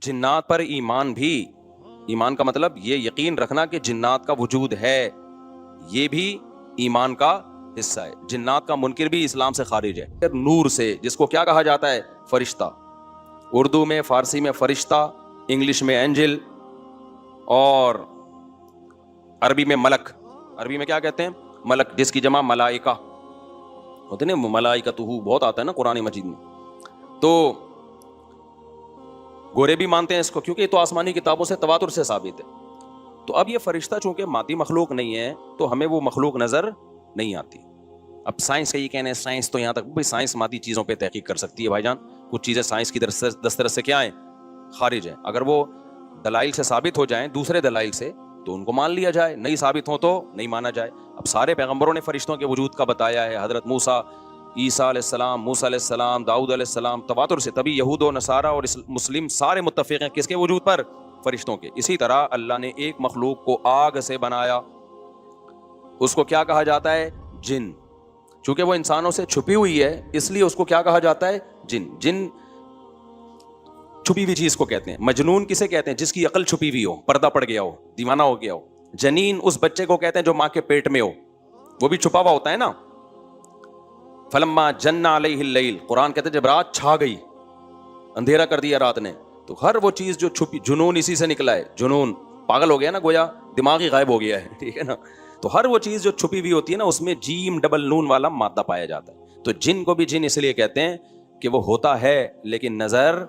جنات پر ایمان بھی، ایمان کا مطلب یہ یقین رکھنا کہ جنات کا وجود ہے، یہ بھی ایمان کا حصہ ہے۔ جنات کا منکر بھی اسلام سے خارج ہے۔ نور سے، جس کو کیا کہا جاتا ہے؟ فرشتہ، اردو میں، فارسی میں فرشتہ، انگلش میں اینجل، اور عربی میں ملک۔ عربی میں کیا کہتے ہیں؟ ملک، جس کی جمع ملائکہ ہوتے ہیں نا، ملائکتہ بہت آتا ہے نا قرآن مجید میں۔ تو گورے بھی مانتے ہیں اس کو، کیونکہ یہ تو آسمانی کتابوں سے تواتر سے ثابت ہے۔ تو اب یہ فرشتہ چونکہ مادی مخلوق نہیں ہے تو ہمیں وہ مخلوق نظر نہیں آتی۔ اب سائنس کا یہ کہنا ہے، سائنس تو یہاں تک بھائی سائنس مادی چیزوں پہ تحقیق کر سکتی ہے بھائی جان، کچھ چیزیں سائنس کی دسترس سے کیا ہیں؟ خارج ہیں۔ اگر وہ دلائل سے ثابت ہو جائیں، دوسرے دلائل سے، تو ان کو مان لیا جائے، نہیں ثابت ہو تو نہیں مانا جائے۔ اب سارے پیغمبروں نے فرشتوں کے وجود کا بتایا ہے، حضرت موسیٰ، عیسیٰ علیہ السلام، موسیٰ علیہ السلام، داؤد علیہ السلام، تواتر سے۔ تبھی یہود و نصارہ اور مسلم سارے متفق ہیں کس کے وجود پر؟ فرشتوں کے۔ اسی طرح اللہ نے ایک مخلوق کو آگ سے بنایا، اس کو کیا کہا جاتا ہے؟ جن۔ چونکہ وہ انسانوں سے چھپی ہوئی ہے اس لیے اس کو کیا کہا جاتا ہے؟ جن۔ جن چھپی ہوئی چیز کو کہتے ہیں۔ مجنون کسے کہتے ہیں؟ جس کی عقل چھپی ہوئی ہو، پردہ پڑ گیا ہو، دیوانہ ہو گیا ہو۔ جنین اس بچے کو کہتے ہیں جو ماں کے پیٹ میں ہو، وہ بھی چھپا ہوا ہوتا ہے نا۔ فلما جن علیہ اللیل، قرآن کہتے ہیں جب رات چھا گئی، اندھیرا کر دیا رات نے، تو ہر وہ چیز جو چھپی، جنون اسی سے نکلا ہے۔ جنون پاگل ہو گیا نا، گویا دماغ ہی غائب ہو گیا ہے، ٹھیک ہے نا۔ تو ہر وہ چیز جو چھپی ہوئی ہوتی ہے نا، اس میں جیم ڈبل نون والا مادہ پایا جاتا ہے۔ تو جن کو بھی جن اس لیے کہتے ہیں کہ وہ ہوتا ہے لیکن نظر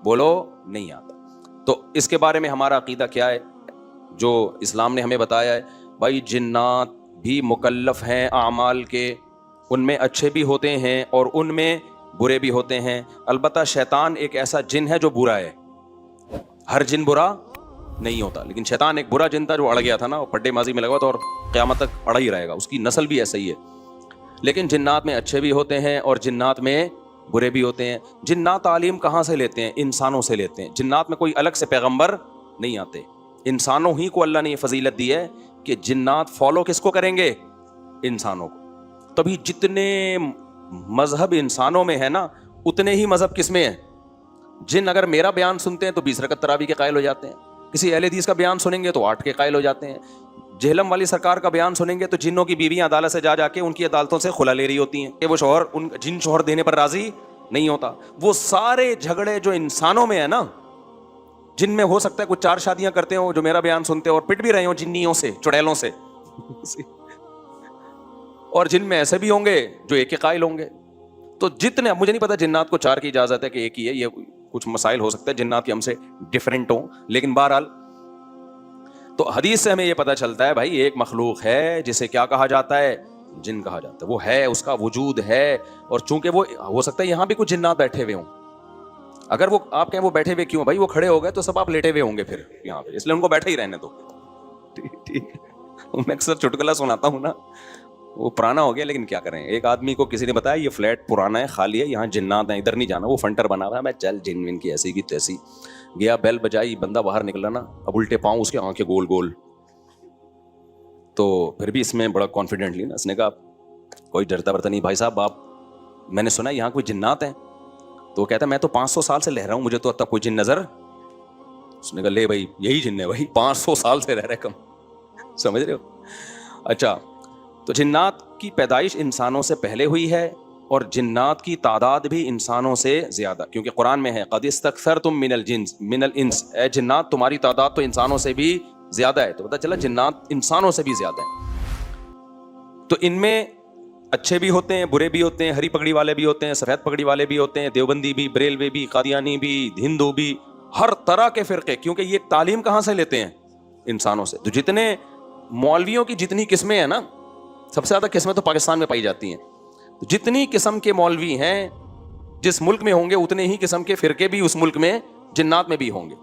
بولو نہیں آتا۔ تو اس کے بارے میں ہمارا عقیدہ کیا ہے جو اسلام نے ہمیں بتایا ہے؟ بھائی جنات بھی مکلف ہیں اعمال کے، ان میں اچھے بھی ہوتے ہیں اور ان میں برے بھی ہوتے ہیں۔ البتہ شیطان ایک ایسا جن ہے جو برا ہے، ہر جن برا نہیں ہوتا، لیکن شیطان ایک برا جن تھا جو اڑ گیا تھا نا، وہ پڈے ماضی میں لگا تھا اور قیامت تک اڑا ہی رہے گا، اس کی نسل بھی ایسا ہی ہے۔ لیکن جنات میں اچھے بھی ہوتے ہیں اور جنات میں برے بھی ہوتے ہیں۔ جنات تعلیم کہاں سے لیتے ہیں؟ انسانوں سے لیتے ہیں۔ جنات میں کوئی الگ سے پیغمبر نہیں آتے، انسانوں ہی کو اللہ نے یہ فضیلت دی ہے کہ جنات فالو کس کو کریں گے؟ انسانوں کو۔ تبھی جتنے مذہب انسانوں میں ہے نا، اتنے ہی مذہب کس میں ہیں؟ جن اگر میرا بیان سنتے ہیں تو 20 رکعت تراویح کے قائل ہو جاتے ہیں، کسی اہل حدیث کا بیان سنیں گے تو 8 کے قائل ہو جاتے ہیں، جہلم والی سرکار کا بیان سنیں گے تو جنوں کی بیویاں عدالت سے جا کے ان کی عدالتوں سے خلا لے رہی ہوتی ہیں کہ وہ شوہر جن شوہر دینے پر راضی نہیں ہوتا۔ وہ سارے جھگڑے جو انسانوں میں ہے نا، جن میں ہو سکتا ہے کچھ 4 شادیاں کرتے ہوں جو میرا بیان سنتے اور پٹ بھی رہے ہوں جنیوں سے، چڑیلوں سے، اور جن میں ایسے بھی ہوں گے جو ایک کے قائل ہوں گے۔ تو جتنے، مجھے نہیں پتا جنات کو 4 کی اجازت ہے کہ ایک ہی ہے، یہ کچھ مسائل ہو سکتا ہے جنات کی ہم سے ڈیفرنٹ ہوں، لیکن بہرحال تو حدیث سے ہمیں یہ پتہ چلتا ہے بھائی ایک مخلوق ہے جسے کیا کہا جاتا ہے؟ جن کہا جاتا ہے۔ وہ ہے، اس کا وجود ہے، اور چونکہ وہ ہو سکتا ہے یہاں بھی کچھ جنات بیٹھے ہوئے ہوں۔ اگر وہ آپ کہیں وہ بیٹھے ہوئے کیوں بھائی؟ وہ کھڑے ہو گئے تو سب آپ لیٹے ہوئے ہوں گے پھر یہاں پہ، اس لیے ان کو بیٹھے ہی رہنے دو۔ ٹھیک، میں اکثر چٹکلا سناتا ہوں نا، وہ پرانا ہو گیا لیکن کیا کریں۔ ایک آدمی کو کسی نے بتایا یہ فلیٹ پرانا ہے، خالی ہے، یہاں جنات ہیں، ادھر نہیں جانا، وہ فنٹر بنا ہوا ہے۔ میں چل جن ون کی ایسی کی تیسی گیا، بیل بجائی، بندہ باہر نکلا نا، اب الٹے پاؤں اس کے آنکھیں گول گول، تو پھر بھی اس میں بڑا کانفیڈنٹلی نا اس نے کہا کوئی ڈرتا برتا نہیں بھائی صاحب، آپ میں نے سنا یہاں کوئی جنات ہیں؟ تو وہ کہتا ہے میں تو 500 سال سے رہ رہا ہوں، مجھے تو اب تک کوئی جن نظر۔ اس نے کہا لے بھائی یہی جن ہے بھائی، 500 سال سے رہ رہے کم، سمجھ رہے ہو؟ اچھا، تو جنات کی پیدائش انسانوں سے پہلے ہوئی ہے اور جنات کی تعداد بھی انسانوں سے زیادہ، کیونکہ قرآن میں ہے قد استکثرتم من الانس، اے جنات تمہاری تعداد تو انسانوں سے بھی زیادہ ہے۔ تو پتہ چلا جنات انسانوں سے بھی زیادہ ہیں۔ تو ان میں اچھے بھی ہوتے ہیں، برے بھی ہوتے ہیں، ہری پگڑی والے بھی ہوتے ہیں، سفید پگڑی والے بھی ہوتے ہیں، دیوبندی بھی، بریلوی بھی، قادیانی بھی، ہندو بھی، ہر طرح کے فرقے، کیونکہ یہ تعلیم کہاں سے لیتے ہیں؟ انسانوں سے۔ تو جتنے مولویوں کی جتنی قسمیں ہیں نا، سب سے زیادہ قسمیں تو پاکستان میں پائی جاتی ہیں، تو جتنی قسم کے مولوی ہیں جس ملک میں ہوں گے اتنے ہی قسم کے فرقے بھی اس ملک میں جنات میں بھی ہوں گے،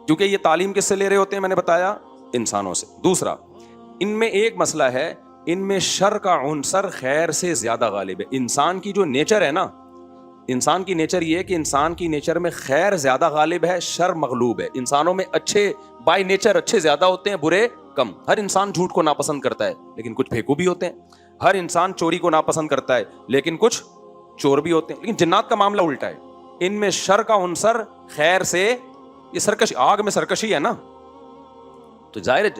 کیونکہ یہ تعلیم کس سے لے رہے ہوتے ہیں؟ میں نے بتایا انسانوں سے۔ دوسرا، ان میں ایک مسئلہ ہے، ان میں شر کا عنصر خیر سے زیادہ غالب ہے۔ انسان کی جو نیچر ہے نا، انسان کی نیچر یہ ہے کہ انسان کی نیچر میں خیر زیادہ غالب ہے، شر مغلوب ہے۔ انسانوں میں اچھے بائی نیچر اچھے زیادہ ہوتے ہیں، برے کم۔ ہر انسان جھوٹ کو ناپسند کرتا ہے لیکن کچھ پھیکو بھی ہوتے ہیں، ہر انسان چوری کو ناپسند کرتا ہے لیکن کچھ چور بھی ہوتے ہیں۔ لیکن جنات کا معاملہ الٹا ہے، ان میں شر کا عنصر خیر سے، یہ سرکش، آگ میں سرکشی ہے نا، تو ظاہر ہے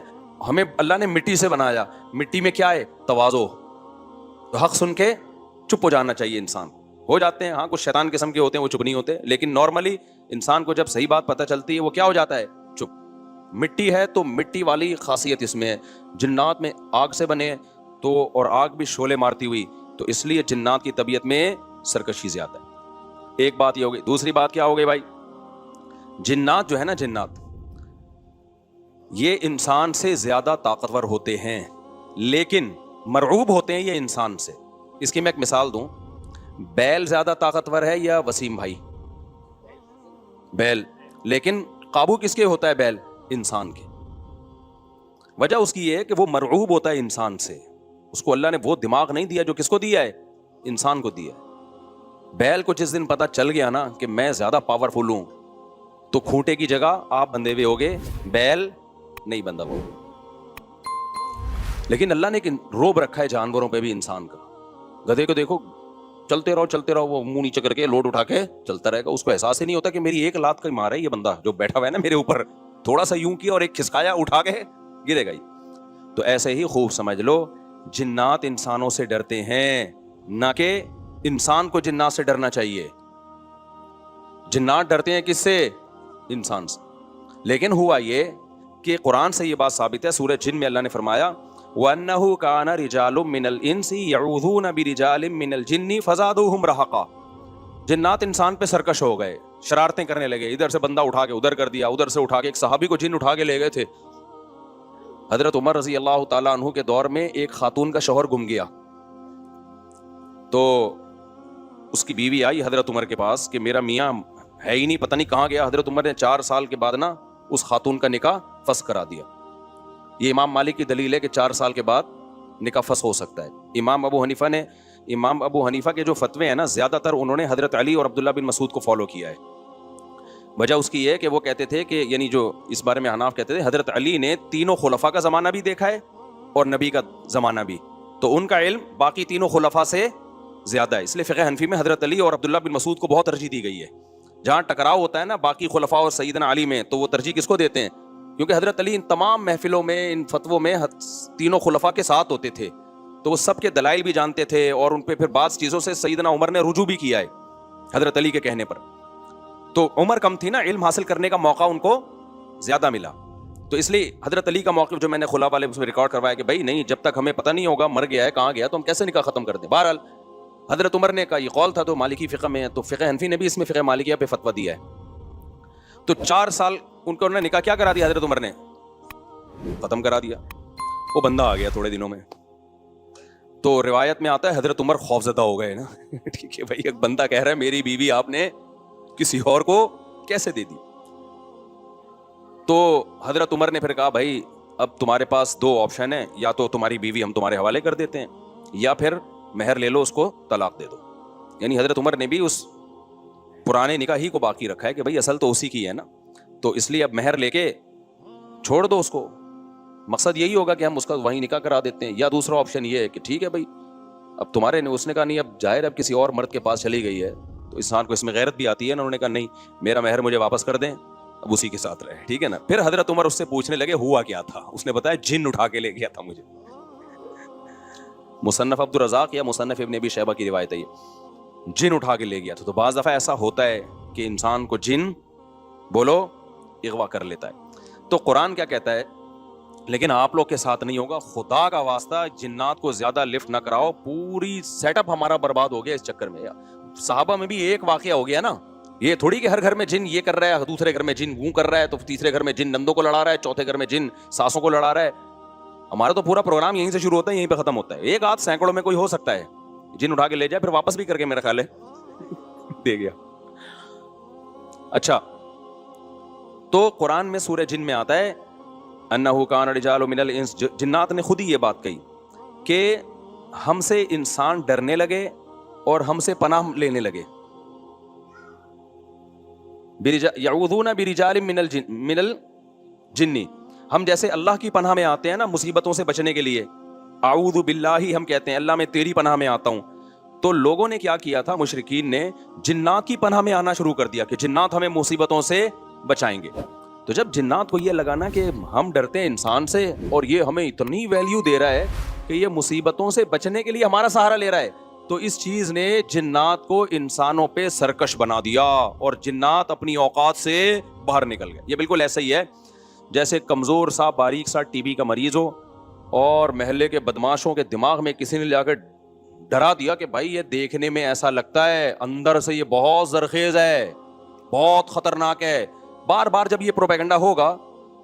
ہمیں اللہ نے مٹی سے بنایا، مٹی میں کیا ہے؟ تواضع، تو حق سن کے چپ ہو جانا چاہیے انسان. ہو جاتے ہیں ہاں کچھ شیطان قسم کے ہوتے ہیں وہ چپ نہیں ہوتے، لیکن نارملی انسان کو جب صحیح بات پتہ چلتی ہے وہ کیا ہو جاتا ہے؟ چپ. مٹی ہے تو مٹی والی خاصیت اس میں ہے. جنات میں آگ سے بنے تو، اور آگ بھی شعلے مارتی ہوئی، تو اس لیے جنات کی طبیعت میں سرکشی زیادہ ہے. ایک بات یہ ہو گئی. دوسری بات کیا ہو گئی بھائی؟ جنات جو ہے نا، جنات یہ انسان سے زیادہ طاقتور ہوتے ہیں، لیکن مرعوب ہوتے ہیں یہ انسان سے. اس کی میں ایک مثال دوں، بیل زیادہ طاقتور ہے یا وسیم بھائی؟ بیل. لیکن قابو کس کے ہوتا ہے بیل؟ انسان کے. وجہ اس کی یہ ہے کہ وہ مرعوب ہوتا ہے انسان سے، اس کو اللہ نے وہ دماغ نہیں دیا جو کس کو دیا ہے؟ انسان کو دیا ہے. بیل کو جس دن پتا چل گیا نا کہ میں زیادہ پاورفل ہوں، تو کھوٹے کی جگہ آپ بندھے ہوئے ہوگے، بیل نہیں بندھا ہوا. لیکن اللہ نے ایک روب رکھا ہے جانوروں پہ بھی انسان کا. گدھے کو دیکھو چلتے رہو، وہ منہ نیچے کر کے لوڈ اٹھا کے چلتا رہے گا، اس کو احساس ہی نہیں ہوتا کہ میری ایک لات کا مارا ہے یہ بندہ جو بیٹھا ہوا ہے نا میرے اوپر، تھوڑا سا یوں کیا اور ایک کھسکایا اٹھا کے گرے گا ہی. تو ایسے ہی خوب سمجھ لو، جنات انسانوں سے ڈرتے ہیں، نہ کہ انسان کو جنات سے ڈرنا چاہیے. جنات ڈرتے ہیں کس سے؟ انسان سے. لیکن ہوا یہ کہ قرآن سے یہ بات ثابت ہے، سورہ جن میں اللہ نے فرمایا وَأَنَّهُ كَانَ رِجَالٌ مِّنَ الْإِنسِ يَعُوذُونَ بِرِجَالٍ مِّنَ الْجِنِّ فَزَادُوهُمْ رَهَقًا. جنات انسان پہ سرکش ہو گئے، شرارتیں کرنے لگے، ادھر سے بندہ اٹھا کے ادھر کر دیا، ادھر سے اٹھا کے. ایک صحابی کو جن اٹھا کے لے گئے تھے. حضرت عمر رضی اللہ تعالیٰ عنہ کے دور میں ایک خاتون کا شوہر گم گیا، تو اس کی بیوی آئی حضرت عمر کے پاس کہ میرا میاں ہے ہی نہیں، پتہ نہیں کہاں گیا. حضرت عمر نے 4 سال کے بعد نا اس خاتون کا نکاح فسخ کرا دیا. یہ امام مالک کی دلیل ہے کہ 4 سال کے بعد نکاح فسخ ہو سکتا ہے. امام ابو حنیفہ کے جو فتوے ہیں نا، زیادہ تر انہوں نے حضرت علی اور عبداللہ بن مسعود کو فالو کیا ہے. وجہ اس کی یہ ہے کہ وہ کہتے تھے کہ، یعنی جو اس بارے میں حناف کہتے تھے، حضرت علی نے تینوں خلفاء کا زمانہ بھی دیکھا ہے اور نبی کا زمانہ بھی، تو ان کا علم باقی تینوں خلفاء سے زیادہ ہے. اس لیے فقہ حنفی میں حضرت علی اور عبداللہ بن مسعود کو بہت ترجیح دی گئی ہے. جہاں ٹکراؤ ہوتا ہے نا باقی خلفاء اور سیدنا علی میں، تو وہ ترجیح کس کو دیتے ہیں؟ کیونکہ حضرت علی ان تمام محفلوں میں، ان فتووں میں تینوں خلفاء کے ساتھ ہوتے تھے، تو وہ سب کے دلائل بھی جانتے تھے، اور ان پہ پھر بعض چیزوں سے سیدنا عمر نے رجوع بھی کیا ہے حضرت علی کے کہنے پر. تو عمر کم تھی نا، علم حاصل کرنے کا موقع ان کو زیادہ ملا. تو اس لیے حضرت علی کا موقف جو میں نے خلا والے اس میں ریکارڈ کروایا کہ بھائی نہیں، جب تک ہمیں پتہ نہیں ہوگا مر گیا ہے کہاں گیا تو ہم کیسے نکاح ختم کر دیں. بہرحال حضرت عمر نے کہا، یہ قول تھا تو مالکی فقہ میں ہے، تو فقہ حنفی نے بھی اس میں فقہ مالکیہ پہ فتویٰ دیا ہے. تو 4 سال ان کو انہوں نے نکاح کیا کرا دیا، حضرت عمر نے ختم کرا دیا. وہ بندہ آ گیا تھوڑے دنوں میں. تو روایت میں آتا ہے حضرت عمر خوفزدہ ہو گئے نا ٹھیک ہے بھائی، ایک بندہ کہہ رہا ہے میری بیوی آپ نے کسی اور کو کیسے دے دی. تو حضرت عمر نے پھر کہا بھائی اب تمہارے پاس 2 آپشن ہیں، یا تو تمہاری بیوی ہم تمہارے حوالے کر دیتے ہیں، یا پھر مہر لے لو، اس کو طلاق دے دو. یعنی حضرت عمر نے بھی اس پرانے نکاح ہی کو باقی رکھا ہے کہ بھائی اصل تو اسی کی ہے نا، تو اس لیے اب مہر لے کے چھوڑ دو اس کو. مقصد یہی ہوگا کہ ہم اس کا وہیں نکاح کرا دیتے ہیں. یا دوسرا آپشن یہ ہے کہ ٹھیک ہے بھائی اب تمہارے نے، اس نے کہا نہیں اب ظاہر اب کسی اور مرد کے پاس چلی گئی ہے تو انسان کو اس میں غیرت بھی آتی ہے نا. انہوں نے کہا نہیں، میرا مہر مجھے واپس کر دیں، اب اسی کے ساتھ رہے، ٹھیک ہے نا. پھر حضرت عمر اس سے پوچھنے لگے ہوا کیا تھا. اس نے بتایا جن اٹھا کے لے گیا تھا مجھے. مصنف عبد الرزاق یا مصنف ابن ابی شیبہ کی روایت ہے یہ، جن اٹھا کے لے گیا تھا. تو بعض دفعہ ایسا ہوتا ہے کہ انسان کو جن بولو اغوا کر لیتا ہے. تو قرآن کیا کہتا ہے، لیکن آپ لوگ کے ساتھ نہیں ہوگا، خدا کا واسطہ جنات کو زیادہ لفٹ نہ کراؤ. پوری سیٹ اپ ہمارا برباد ہو گیا اس چکر میں. صحابہ میں بھی ایک واقعہ ہو گیا نا، یہ تھوڑی کہ ہر گھر میں جن یہ کر رہا ہے، دوسرے گھر میں جن وہ کر رہا ہے، تو تیسرے گھر میں جن نندوں کو لڑا رہا ہے، چوتھے گھر میں جن ساسوں کو لڑا رہا ہے. ہمارا تو پورا پروگرام یہیں سے شروع ہوتا ہے یہیں پہ ختم ہوتا ہے. ایک آدھ سینکڑوں میں کوئی ہو سکتا ہے جن اٹھا کے لے جائے، پھر واپس بھی کر کے میرا خیال ہے دے گیا. اچھا، تو قرآن میں سورہ جن میں آتا ہے انہو کان رجال من الانس، جنات نے خود ہی یہ بات کہی کہ ہم سے انسان ڈرنے لگے اور ہم سے پناہ لینے لگے. یعوذون برجال من الجن، ہم جیسے اللہ کی پناہ میں آتے ہیں نا مصیبتوں سے بچنے کے لیے، اعوذ باللہ ہم کہتے ہیں اللہ میں تیری پناہ میں آتا ہوں. تو لوگوں نے کیا کیا تھا, مشرکین نے جنات کی پناہ میں آنا شروع کر دیا کہ جنات ہمیں مصیبتوں سے بچائیں گے. تو جب جنات کو یہ لگا نا کہ ہم ڈرتے ہیں انسان سے اور یہ ہمیں اتنی ویلیو دے رہا ہے کہ یہ مصیبتوں سے بچنے کے لیے ہمارا سہارا لے رہا ہے, تو اس چیز نے جنات کو انسانوں پہ سرکش بنا دیا اور جنات اپنی اوقات سے باہر نکل گئے. یہ بالکل ایسا ہی ہے جیسے کمزور سا باریک سا ٹی بی کا مریض ہو اور محلے کے بدماشوں کے دماغ میں کسی نے جا کے ڈرا دیا کہ بھائی یہ دیکھنے میں ایسا لگتا ہے, اندر سے یہ بہت زرخیز ہے, بہت خطرناک ہے. بار بار جب یہ پروپیگنڈا ہوگا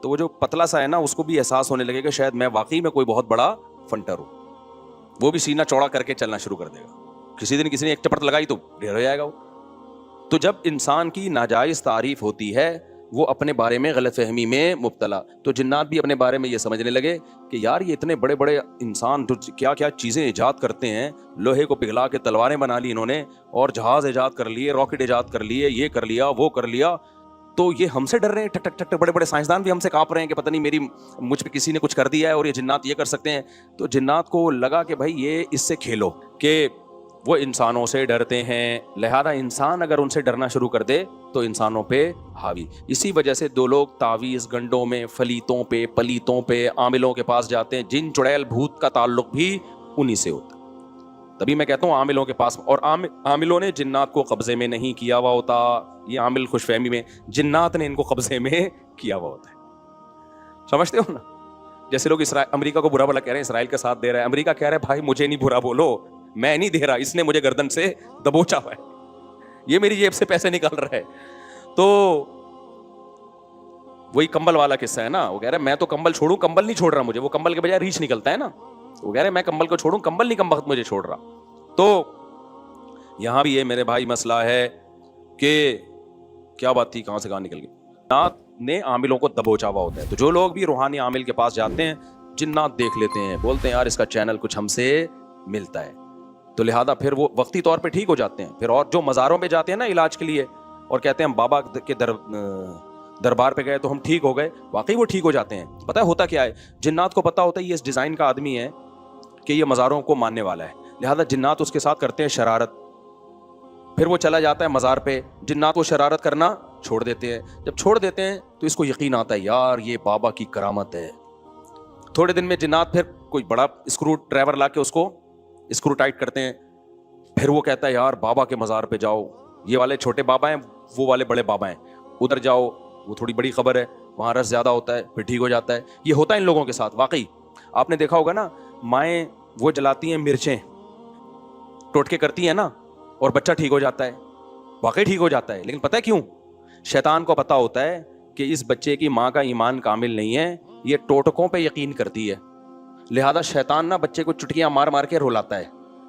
تو وہ جو پتلا سا ہے نا, اس کو بھی احساس ہونے لگے کہ شاید میں واقعی میں کوئی بہت بڑا فنٹر ہوں. وہ بھی سینہ چوڑا کر کے چلنا شروع کر دے گا. کسی دن کسی نے ایک چپٹ لگائی تو ڈھیر ہو جائے گا وہ. تو جب انسان کی ناجائز تعریف ہوتی ہے وہ اپنے بارے میں غلط فہمی میں مبتلا, تو جنات بھی اپنے بارے میں یہ سمجھنے لگے کہ یار یہ اتنے بڑے بڑے انسان جو کیا کیا چیزیں ایجاد کرتے ہیں, لوہے کو پگھلا کے تلواریں بنا لی انہوں نے, اور جہاز ایجاد کر لیے, راکٹ ایجاد کر لیے, یہ کر لیا وہ کر لیا, تو یہ ہم سے ڈر رہے ہیں. ٹک ٹک ٹک بڑے بڑے سائنسدان بھی ہم سے کانپ رہے ہیں کہ پتہ نہیں مجھ پہ کسی نے کچھ کر دیا ہے اور یہ جنات یہ کر سکتے ہیں. تو جنات کو لگا کہ بھائی یہ اس سے کھیلو کہ وہ انسانوں سے ڈرتے ہیں, لہذا انسان اگر ان سے ڈرنا شروع کر دے تو انسانوں پہ حاوی. اسی وجہ سے دو لوگ تعویذ گنڈوں میں فلیتوں پہ پلیتوں پہ عاملوں کے پاس جاتے ہیں. جن چڑیل بھوت کا تعلق بھی انہی سے ہوتا. تبھی میں کہتا ہوں عاملوں کے پاس, اور عاملوں نے جنات کو قبضے میں نہیں کیا ہوا ہوتا. یہ عامل خوش فہمی میں, جنات نے ان کو قبضے میں کیا ہوا ہوتا ہے. سمجھتے ہو نا, جیسے لوگ امریکہ کو برا بھلا کہہ رہے ہیں, اسرائیل کا ساتھ دے رہا ہے. امریکہ کہہ رہا ہے بھائی مجھے نہیں برا بولو, میں نہیں دے رہا, اس نے مجھے گردن سے دبوچا ہوا ہے, یہ میری جیب سے پیسے نکال رہا ہے. تو وہی کمبل والا قصہ ہے نا, وہ کہہ رہا ہے میں تو کمبل چھوڑوں, کمبل نہیں چھوڑ رہا مجھے, وہ کمبل کے بجائے ریچھ نکلتا ہے نا. وہ کہہ رہے ہیں میں کمبل کو چھوڑوں, کمبل نہیں کم وقت مجھے چھوڑ رہا. تو یہاں بھی یہ میرے بھائی مسئلہ ہے کہ کیا بات تھی, کہاں سے کہاں نکل گئی. جنات نے عاملوں کو دبوچا ہوا ہوتا ہے. تو جو لوگ بھی روحانی عامل کے پاس جاتے ہیں جنات دیکھ لیتے ہیں, بولتے ہیں یار اس کا چینل کچھ ہم سے ملتا ہے, تو لہذا پھر وہ وقتی طور پہ ٹھیک ہو جاتے ہیں. پھر اور جو مزاروں پہ جاتے ہیں نا علاج کے لیے اور کہتے ہیں ہم بابا کے دربار پہ گئے تو ہم ٹھیک ہو گئے, واقعی وہ ٹھیک ہو جاتے ہیں. پتہ ہے ہوتا کیا ہے, جنات کو پتہ ہوتا ہے یہ اس ڈیزائن کا آدمی ہے کہ یہ مزاروں کو ماننے والا ہے, لہذا جنات اس کے ساتھ کرتے ہیں شرارت. پھر وہ چلا جاتا ہے مزار پہ, جنات وہ شرارت کرنا چھوڑ دیتے ہیں. جب چھوڑ دیتے ہیں تو اس کو یقین آتا ہے یار یہ بابا کی کرامت ہے. تھوڑے دن میں جنات پھر کوئی بڑا اسکرو ڈرائیور لا کے اس کو اسکرو ٹائٹ کرتے ہیں. پھر وہ کہتا ہے یار بابا کے مزار پہ جاؤ, یہ والے چھوٹے بابا ہیں وہ والے بڑے بابا ہیں, ادھر جاؤ وہ تھوڑی بڑی خبر ہے, وہاں رس زیادہ ہوتا ہے, پھر ٹھیک ہو جاتا ہے. یہ ہوتا ہے ان لوگوں کے ساتھ. واقعی آپ نے دیکھا ہوگا نا, مائیں وہ جلاتی ہیں مرچیں, ٹوٹکے کرتی ہیں نا, اور بچہ ٹھیک ہو جاتا ہے, واقعی ٹھیک ہو جاتا ہے. لیکن پتہ ہے کیوں؟ شیطان کو پتہ ہوتا ہے کہ اس بچے کی ماں کا ایمان کامل نہیں ہے, یہ ٹوٹکوں پہ یقین کرتی ہے, لہذا شیطان نا بچے کو چٹکیاں مار مار کے رلاتا ہے.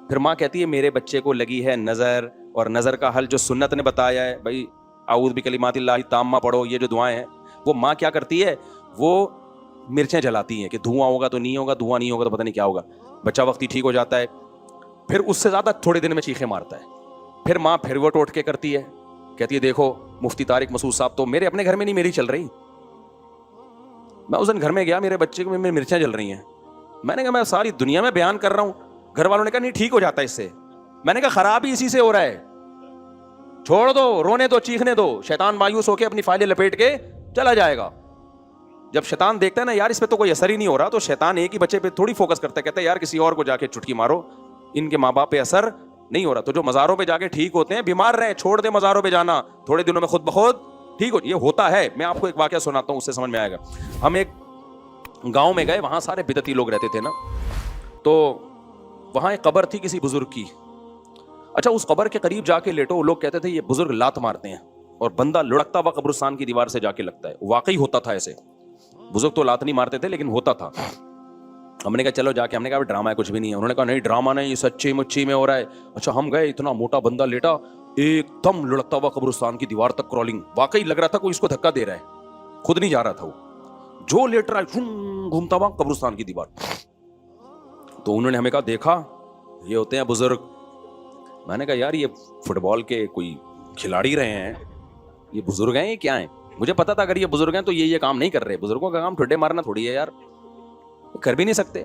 پھر ماں کہتی ہے میرے بچے کو لگی ہے نظر, اور نظر کا حل جو سنت نے بتایا ہے بھائی اعوذ بکلمات اللہ التامہ پڑھو, یہ جو دعائیں ہیں, وہ ماں کیا کرتی ہے, وہ مرچیں جلاتی ہیں کہ دھواں ہوگا تو نہیں ہوگا, دھواں نہیں ہوگا تو پتہ نہیں کیا ہوگا. بچہ وقتی ٹھیک ہو جاتا ہے, پھر اس سے زیادہ تھوڑے دن میں چیخیں مارتا ہے. پھر ماں پھر وہ ٹوٹکے کرتی ہے, کہتی ہے دیکھو مفتی طارق مسعود صاحب تو میرے اپنے گھر میں نہیں میری چل رہی, میں اس دن گھر میں گیا میرے بچے کو میں مرچیں جل رہی ہیں, میں نے کہا میں ساری دنیا میں بیان کر رہا ہوں, گھر والوں نے کہا نہیں ٹھیک ہو جاتا ہے اس سے. میں نے کہا خراب ہی اسی سے ہو رہا ہے, چھوڑ دو, رونے دو, چیخنے دو, شیطان مایوس ہو کے اپنی فائلیں لپیٹ کے چلا جائے گا. جب شیطان دیکھتا ہے نا یار اس پہ تو کوئی اثر ہی نہیں ہو رہا, تو شیطان ایک ہی بچے پہ تھوڑی فوکس کرتا ہے, کہتا ہے یار کسی اور کو جا کے چٹکی مارو, ان کے ماں باپ پہ اثر نہیں ہو رہا. تو جو مزاروں پہ جا کے ٹھیک ہوتے ہیں بیمار رہے, چھوڑ دے مزاروں پہ جانا, تھوڑے دنوں میں خود بخود ٹھیک ہو. یہ ہوتا ہے, میں آپ کو ایک واقعہ سناتا ہوں, اس سے سمجھ میں آئے گا. ہم ایک گاؤں میں گئے, وہاں سارے بدعتی لوگ رہتے تھے نا, تو وہاں ایک قبر تھی کسی بزرگ کی. اچھا اس قبر کے قریب جا کے لیٹو, وہ لوگ کہتے تھے یہ بزرگ لات مارتے ہیں, اور بندہ لڑکتا ہوا قبرستان کی دیوار سے جا کے لگتا ہے. واقعی ہوتا تھا ایسے, بزرگ تو لات نہیں مارتے تھے لیکن ہوتا تھا. ہم نے کہا چلو جا کے, ہم نے کہا ڈرامہ ہے کچھ بھی نہیں ہے. انہوں نے کہا نہیں ڈرامہ نہیں, یہ سچی مچی میں ہو رہا ہے. اچھا ہم گئے, اتنا موٹا بندہ لیٹا, ایک دم لڑکتا ہوا قبرستان کی دیوار تک کرالنگ, واقعی لگ رہا تھا کوئی اس کو دھکا دے رہا ہے, خود نہیں جا رہا تھا وہ, جو لیٹ رہا ہے گھومتا ہوا قبرستان کی دیوار. تو انہوں نے ہمیں کہا دیکھا یہ ہوتے ہیں بزرگ. میں نے کہا یار یہ فٹ بال کے کوئی کھلاڑی رہے ہیں, یہ بزرگ ہیں, یہ کیا ہیں؟ مجھے پتا تھا اگر یہ بزرگ ہیں تو یہ کام نہیں کر رہے. بزرگوں کا کام ٹھڈے مارنا تھوڑی ہے یار, کر بھی نہیں سکتے.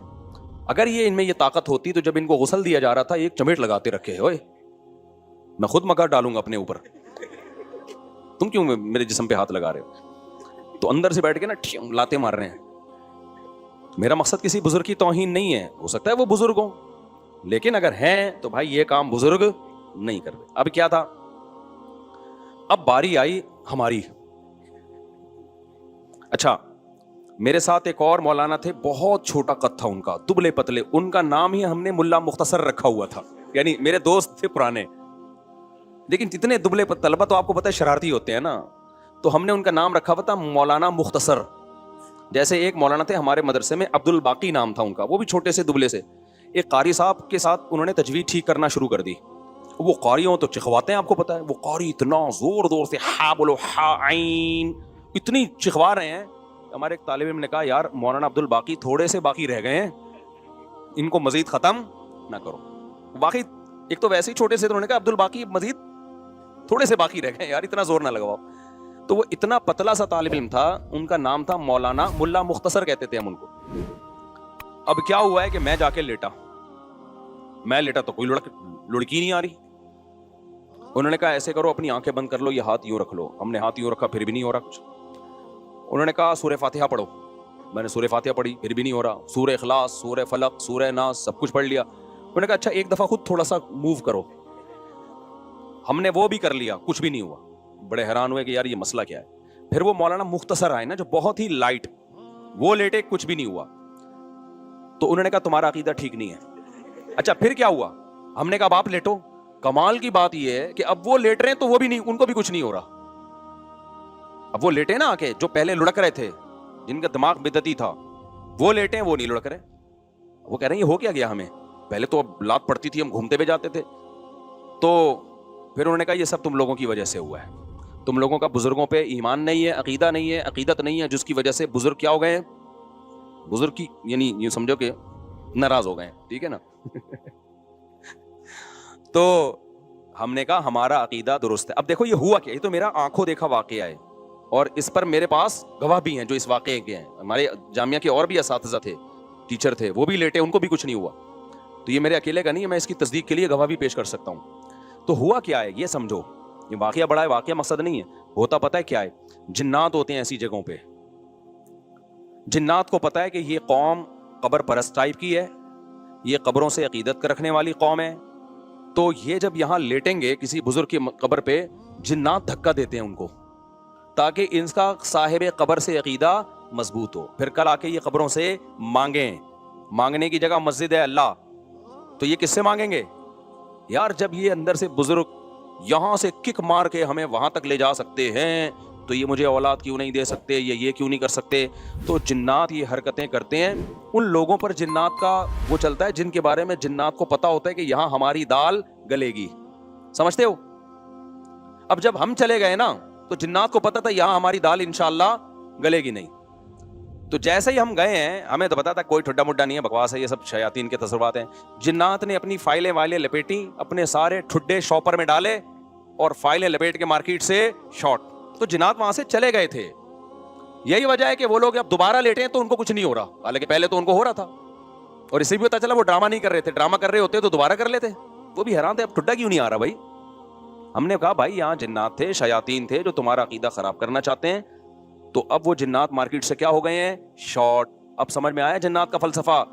اگر یہ ان میں یہ طاقت ہوتی تو جب ان کو غسل دیا جا رہا تھا ایک چمیٹ لگاتے رکھے اوئے میں خود مکر ڈالوں گا اپنے اوپر, تم کیوں میرے جسم پہ ہاتھ لگا رہے ہو؟ تو اندر سے بیٹھ کے نا لاتے مار رہے ہیں. میرا مقصد کسی بزرگ کی توہین نہیں ہے, ہو سکتا ہے وہ بزرگ ہوں, لیکن اگر ہیں تو بھائی یہ کام بزرگ نہیں کر رہے. اب کیا تھا, اب باری آئی ہماری. اچھا میرے ساتھ ایک اور مولانا تھے, بہت چھوٹا قد تھا ان کا, دبلے پتلے, ان کا نام ہی ہم نے ملا مختصر رکھا ہوا تھا, یعنی میرے دوست تھے پرانے, لیکن اتنے دبلے طلبہ تو آپ کو پتہ ہے شرارتی ہوتے ہیں نا, تو ہم نے ان کا نام رکھا ہوا تھا مولانا مختصر. جیسے ایک مولانا تھے ہمارے مدرسے میں, عبد الباقی نام تھا ان کا, وہ بھی چھوٹے سے دبلے سے. ایک قاری صاحب کے ساتھ انہوں نے تجوید ٹھیک کرنا شروع کر دی. وہ قاری ہوں تو چکھواتے ہیں, آپ کو پتہ ہے, وہ قاری اتنا زور زور سے ہا بولو ہا عین اتنی چکھوا رہے ہیں. ہمارے ایک طالب علم نے کہا یار مولانا عبد الباقی تھوڑے سے باقی رہ گئے ہیں, ان کو مزید ختم نہ کرو. باقی ایک تو ویسے ہی چھوٹے سے, تو انہوں نے کہا عبد الباقی مزید تھوڑے سے باقی رہ گئے یار, اتنا زور نہ لگواؤ. تو وہ اتنا پتلا سا طالب علم تھا, ان کا نام تھا مولانا ملا مختصر کہتے تھے ہم ان کو. اب کیا ہوا ہے کہ میں جا کے لیٹا تو کوئی لڑکی نہیں آ رہی. انہوں نے کہا ایسے کرو اپنی آنکھیں بند کر لو, یہ ہاتھ یوں رکھ لو. ہم نے ہاتھ یوں رکھا, پھر بھی نہیں ہو رہا کچھ. انہوں نے کہا سورہ فاتحہ پڑھو. میں نے سورہ فاتحہ پڑھی, پھر بھی نہیں ہو رہا. سورہ اخلاص, سورہ فلق, سورہ ناس سب کچھ پڑھ لیا. انہوں نے کہا اچھا ایک دفعہ خود تھوڑا سا موو کرو. ہم نے وہ بھی کر لیا, کچھ بھی نہیں ہوا. بڑے حیران ہوئے کہ یار یہ مسئلہ کیا ہے. پھر وہ مولانا مختصر آئے نا, جو بہت ہی لائٹ, وہ لیٹے, کچھ بھی نہیں ہوا. تو انہوں نے کہا تمہارا عقیدہ ٹھیک نہیں ہے. اچھا پھر کیا ہوا, ہم نے کہا اب آپ لیٹو. کمال کی بات یہ ہے کہ اب وہ لیٹ رہے ہیں تو وہ بھی نہیں, ان کو بھی کچھ نہیں ہو رہا. اب وہ لیٹے نا آ کے, جو پہلے لڑک رہے تھے, جن کا دماغ بدعتی تھا, وہ لیٹے ہیں, وہ نہیں لڑک رہے. وہ کہہ رہے ہیں یہ ہو کیا گیا ہمیں, پہلے تو اب لات پڑتی تھی, ہم گھومتے ہوئے جاتے تھے. تو پھر انہوں نے کہا یہ سب تم لوگوں کی وجہ سے ہوا ہے, تم لوگوں کا بزرگوں پہ ایمان نہیں ہے, عقیدہ نہیں ہے, عقیدت نہیں ہے, جس کی وجہ سے بزرگ کیا ہو گئے ہیں, بزرگ کی یعنی یہ سمجھو کہ ناراض ہو گئے ہیں, ٹھیک ہے نا. تو ہم نے کہا ہمارا عقیدہ درست ہے. اب دیکھو یہ ہوا کیا, یہ تو میرا آنکھوں دیکھا واقعہ ہے, اور اس پر میرے پاس گواہ بھی ہیں جو اس واقعے کے ہیں. ہمارے جامعہ کے اور بھی اساتذہ تھے, ٹیچر تھے, وہ بھی لیٹے, ان کو بھی کچھ نہیں ہوا. تو یہ میرے اکیلے کا نہیں ہے, میں اس کی تصدیق کے لیے گواہ بھی پیش کر سکتا ہوں. تو ہوا کیا ہے یہ سمجھو, یہ واقعہ بڑا ہے, واقعہ مقصد نہیں ہے. ہوتا پتہ ہے کیا ہے, جنات ہوتے ہیں ایسی جگہوں پہ. جنات کو پتہ ہے کہ یہ قوم قبر پرست ٹائپ کی ہے, یہ قبروں سے عقیدت رکھنے والی قوم ہے. تو یہ جب یہاں لیٹیں گے کسی بزرگ کی قبر پہ, جنات دھکا دیتے ہیں ان کو, تاکہ ان کا صاحب قبر سے عقیدہ مضبوط ہو. پھر کل آ کے یہ قبروں سے مانگیں. مانگنے کی جگہ مسجد ہے اللہ, تو یہ کس سے مانگیں گے یار؟ جب یہ اندر سے بزرگ یہاں سے کک مار کے ہمیں وہاں تک لے جا سکتے ہیں, تو یہ مجھے اولاد کیوں نہیں دے سکتے, یہ کیوں نہیں کر سکتے؟ تو جنات یہ حرکتیں کرتے ہیں. ان لوگوں پر جنات کا وہ چلتا ہے جن کے بارے میں جنات کو پتا ہوتا ہے کہ یہاں ہماری دال گلے گی, سمجھتے ہو؟ اب جب ہم چلے گئے نا, تو جنات کو پتا تھا یہاں ہماری دال انشاءاللہ گلے گی نہیں. تو جیسے ہی ہم گئے ہیں, ہمیں تو پتا تھا کوئی ٹھڈا مڈا نہیں ہے, بکواس ہے, یہ سب شیاطین کے تصورات ہیں. جنات نے اپنی فائلیں وائلیں لپیٹی, اپنے سارے ٹھڈے شاپر میں ڈالے, اور فائلیں لپیٹ کے مارکیٹ سے شارٹ. تو جنات وہاں سے چلے گئے تھے. یہی وجہ ہے کہ وہ لوگ اب دوبارہ لیٹے ہیں تو ان کو کچھ نہیں ہو رہا, حالانکہ پہلے تو ان کو ہو رہا تھا. اور اسی بھی پتا چلا وہ ڈرامہ نہیں کر رہے تھے, ڈرامہ کر رہے ہوتے تو دوبارہ کر لیتے. وہ بھی حیران تھے اب ٹھڈا کیوں نہیں آ رہا بھائی. ہم نے کہا بھائی یہاں جنات تھے, شیاطین تھے, جو تمہارا عقیدہ خراب کرنا چاہتے ہیں. تو اب وہ جنات مارکیٹ سے کیا ہو گئے ہیں, شارٹ. اب سمجھ میں آیا جنات کا فلسفہ.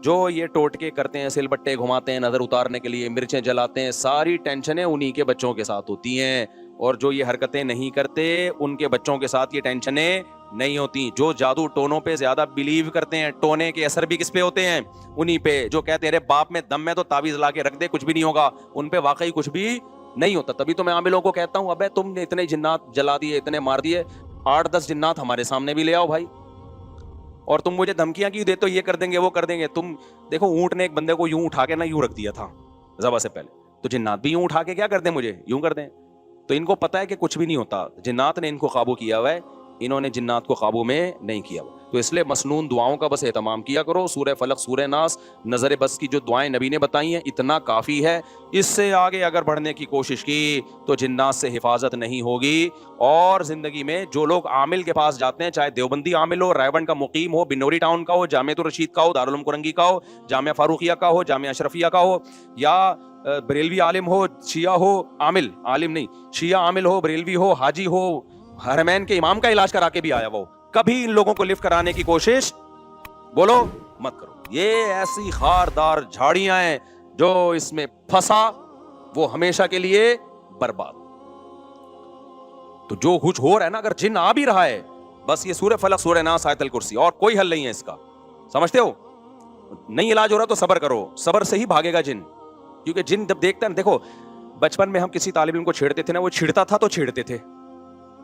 جو یہ ٹوٹکے کرتے ہیں, سل بٹے گھماتے ہیں نظر اتارنے کے لیے, مرچیں جلاتے ہیں, ساری ٹینشنیں انہی کے بچوں کے ساتھ ہوتی ہیں. اور جو یہ حرکتیں نہیں کرتے, ان کے بچوں کے ساتھ یہ ٹینشنیں نہیں ہوتی. جو جادو ٹونوں پہ زیادہ بلیو کرتے ہیں, ٹونے کے اثر بھی کس پہ ہوتے ہیں, انہی پہ. جو کہتے ہیں ارے باپ میں دم ہے تو تعویذ لا کے رکھ دے, کچھ بھی نہیں ہوگا, ان پہ واقعی کچھ بھی نہیں ہوتا. تبھی تو میں عاملوں کو کہتا ہوں ابے تم نے اتنے جنات جلا دیے, اتنے مار دیے, 8-10 جنات ہمارے سامنے بھی لے آؤ بھائی. اور تم مجھے دھمکیاں کیوں دیتے ہو, یہ کر دیں گے وہ کر دیں گے. تم دیکھو اونٹ نے ایک بندے کو یوں اٹھا کے نا یوں رکھ دیا تھا ذبح سے پہلے, تو جنات بھی یوں اٹھا کے کیا کر دیں, مجھے یوں کر دیں. تو ان کو پتا ہے کہ کچھ بھی نہیں ہوتا. جنات نے ان کو قابو کیا ہوا ہے. انہوں نے جنات کو قابو میں نہیں کیا. تو اس لیے مسنون دعاؤں کا بس اہتمام کیا کرو. سورہ فلق، سورہ ناس، نظر بس کی جو دعائیں نبی نے بتائی ہیں اتنا کافی ہے. اس سے آگے اگر بڑھنے کی کوشش کی تو جنات سے حفاظت نہیں ہوگی. اور زندگی میں جو لوگ عامل کے پاس جاتے ہیں، چاہے دیوبندی عامل ہو، رائے بند کا مقیم ہو، بنوری ٹاؤن کا ہو، جامعۃ الرشید کا ہو، دارالعلوم کرنگی کا ہو، جامعہ فاروقیہ کا ہو، جامعہ اشرفیہ کا ہو، یا بریلوی عالم ہو، شیعہ ہو، عامل عالم نہیں، شیعہ عامل ہو، بریلوی ہو، حاجی ہو، حرمین کے امام کا علاج کرا کے بھی آیا وہ، کبھی ان لوگوں کو لفٹ کرانے کی کوشش بولو مت کرو. یہ ایسی خاردار جھاڑیاں ہیں جو اس میں پھنسا وہ ہمیشہ کے لیے برباد. تو جو کچھ ہو رہا ہے نا، اگر جن آ بھی رہا ہے، بس یہ سورہ فلق، سورہ ناس، آیت الکرسی، اور کوئی حل نہیں ہے اس کا. سمجھتے ہو؟ نہیں علاج ہو رہا تو صبر کرو، صبر سے ہی بھاگے گا جن. کیونکہ جن جب دیکھتا ہے، دیکھو بچپن میں ہم کسی طالب علم کو چھیڑتے تھے نا، وہ چھڑتا تھا تو چھیڑتے تھے،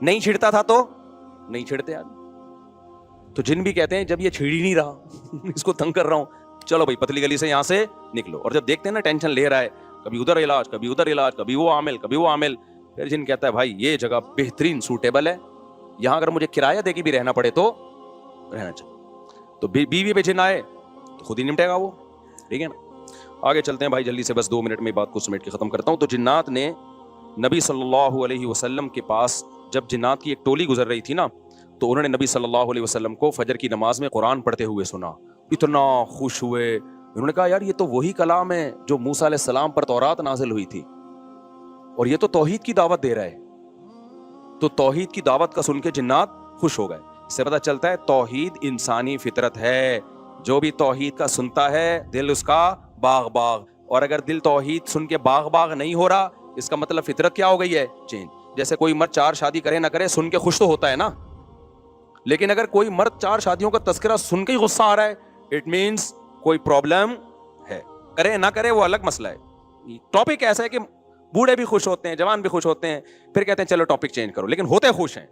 نہیں چھڑتا تھا تو نہیں چھڑتے. تو جن بھی کہتے ہیں جب یہ چھیڑ ہی نہیں رہا اس کو تنگ کر رہا ہوں، چلو بھائی پتلی گلی سے یہاں سے نکلو. اور جب دیکھتے ہیں نا ٹینشن لے رہا ہے، کبھی ادھر علاج، کبھی ادھر علاج، کبھی وہ عامل، کبھی وہ عامل، پھر جن کہتا ہے بھائی یہ جگہ بہترین سوٹیبل ہے، یہاں اگر مجھے کرایہ دے کے بھی رہنا پڑے تو رہنا چاہیے. تو بیوی پہ جن آئے تو خود ہی نمٹے گا وہ. ٹھیک ہے نا؟ آگے چلتے ہیں بھائی جلدی سے، بس 2 منٹ میں بات کو سمیٹ کے ختم کرتا ہوں. تو جنات نے نبی صلی اللہ علیہ وسلم کے پاس، جب جنات کی ایک ٹولی گزر رہی تھی نا، تو انہوں نے نبی صلی اللہ علیہ وسلم کو فجر کی نماز میں قرآن پڑھتے ہوئے سنا. اتنا خوش ہوئے، انہوں نے کہا یار یہ تو وہی کلام ہے جو موسیٰ علیہ السلام پر تورات نازل ہوئی تھی، اور یہ تو توحید کی دعوت دے رہا ہے. تو توحید کی دعوت کا سن کے جنات خوش ہو گئے. اس سے پتہ چلتا ہے توحید انسانی فطرت ہے. جو بھی توحید کا سنتا ہے دل اس کا باغ باغ. اور اگر دل توحید سن کے باغ باغ نہیں ہو رہا، اس کا مطلب فطرت کیا ہو گئی ہے؟ چینج. جیسے کوئی مرد 4 شادی کرے نہ کرے، سن کے خوش تو ہوتا ہے نا، لیکن اگر کوئی مرد 4 شادیوں کا تذکرہ سن کے ہی غصہ آ رہا ہے، اٹ مینس کوئی پرابلم ہے. کرے نہ کرے وہ الگ مسئلہ ہے. ٹاپک ایسا ہے کہ بوڑھے بھی خوش ہوتے ہیں، جوان بھی خوش ہوتے ہیں، پھر کہتے ہیں چلو ٹاپک چینج کرو، لیکن ہوتے خوش ہیں.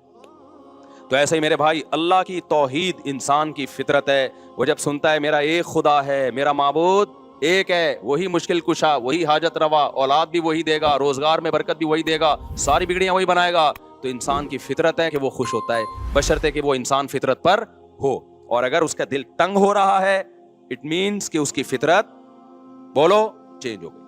تو ایسے ہی میرے بھائی، اللہ کی توحید انسان کی فطرت ہے. وہ جب سنتا ہے میرا ایک خدا ہے، میرا معبود ایک ہے، وہی مشکل کشا، وہی حاجت روا، اولاد بھی وہی دے گا، روزگار میں برکت بھی وہی دے گا، ساری بگڑیاں وہی بنائے گا، تو انسان کی فطرت ہے کہ وہ خوش ہوتا ہے، بشرطے کہ وہ انسان فطرت پر ہو. اور اگر اس کا دل تنگ ہو رہا ہے، اٹ مینس کہ اس کی فطرت بولو چینج ہو گئی.